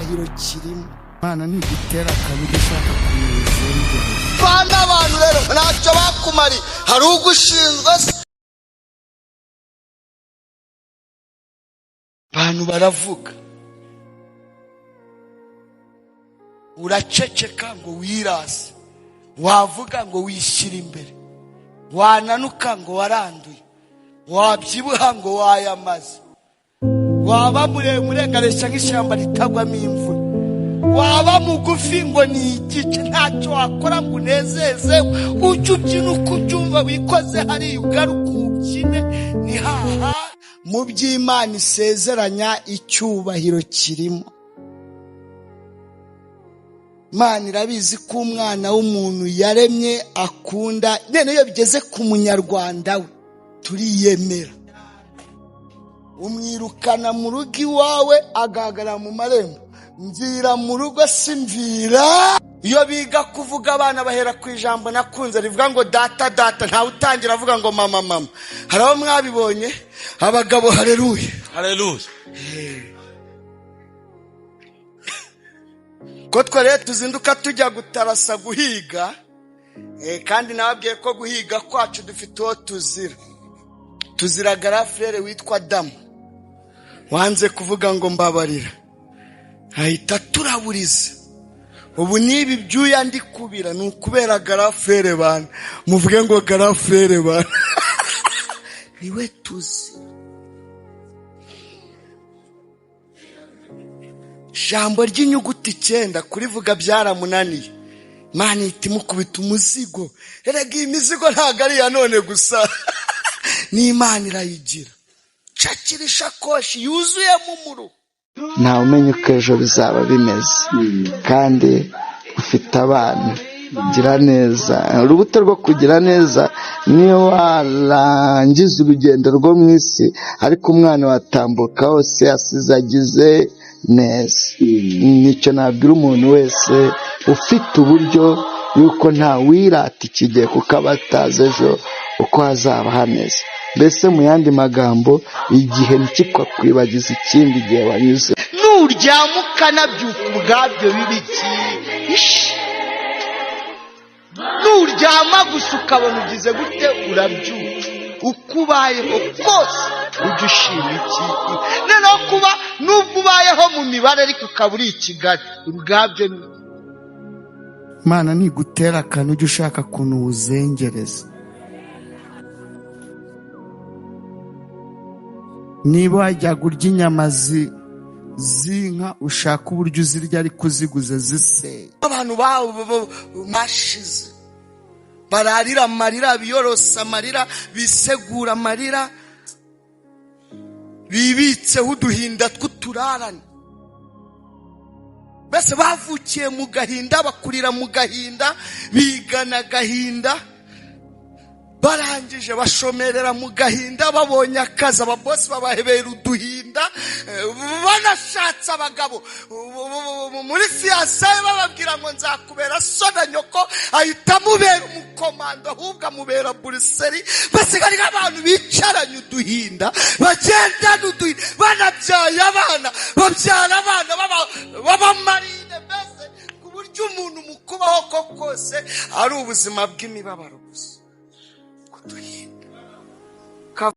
icyubahiro kirimo. Imana ntigutera kabiri ishaka kumuzengera. Bana abantu rero ntacyo bakumari, hari ugushinzwe se. Abantu baravuga, uraceceka ngo wirase, wavuga ngo wishyira imbere, wananuka ngo waranduye, wabyibuha ngo wayamaze, waba muremure ngaresha nk'ishyamba ritagwamo imvura, waba mugufi ngo ni igice, ntacyo wakora ngo unezeze, ujye ubyina uko ubyumva wikoze hariya ugaruka ubyine. Ni haha mu by'Imana isezeranya icyubahiro kirimo. Imana irabizi ko umwana w'umuntu yaremye akunda, none iyo bigeze ku munyarwanda we turiyemera. Umwirukana mu rugo iwawe agahagarara mu marembo, mvira mu rugo simvira. Iyo biga kuvuga abana bahera ku ijambo nakunze rivuga ngo data data, ntawe utangira avuga ngo mama mama. Hari abo mwabibonye abagabo, haleluya haleluya. Ko twari tuzinduka tujya gutarasa guhiga, kandi nababwiye ko guhiga kwacu dufite uwo tuzira garafrere witwa Damu, wanze kuvuga ngo mbabarira, ahita turaburiza. Ubu nibi byuya ndi kubira ni ukubera garafrere bana, muvuge ngo garafrere bana. Niwe tuzi. Jambo ry'inyuguti 9 kurivuga byaramunaniye. Imana itimukubita umuzigo. Erega imizigo ntago ari ya none gusa. Ni Imana irayigira. Cakira ishakoshi yuzuyemo umuro. Nta umenye uko ejo bizaba bimeze, kandi ufite abana. Gira neza, urubuto rwo kugira neza niyo warangiza urugendo rwo mu isi, ariko umwana watambuka hose asizagize neza. Nicyo nabwira umuntu wese ufite uburyo yuko nta wirata ikigihe kuko abatazi ejo uko hazaba hameze. Mbese mu yandi magambo, igihe ntikikakwibagiza ikindi gihe wanyuze. Nuryama ukanabyuka ubwabyo bibiki. Nuryama gusa ukabona ugize gute urabyuka. Uko ubayeho kose ujye ushima iki. Noneho kuba nubwo ubayeho mu mibare ariko ukaba uri i Kigali, ubwabyo ni. Imana ntigutera akantu ujye ushaka kuntu uzengereza. Niba wajyaga urya inyama z'inka, ushaka uburyo uzirya ariko uziguze ziseye. Abantu bawo mashize bararira amarira, biyorosa amarira, bisegura amarira, bibitseho uduhinda tw'uturarane. Bese bavukiye mu gahinda, bakurira mu gahinda, bigana gahinda, barangije bashomerera mu gahinda, babonye akazi ababosi babahebera uduhinda, banashatse abagabo muri fiyansaye bababwira ngo nzakubera so na nyoko, ahita amubera umukomando, ahubwo amubera buriseri. Basigaye abantu bicaranye uduhinda, bagendana uduhinda, banabyaye abana, babyara abana b'abamarine. Mbese ku buryo umuntu mu kubaho ko kose ari ubuzima bw'imibabaro gusa.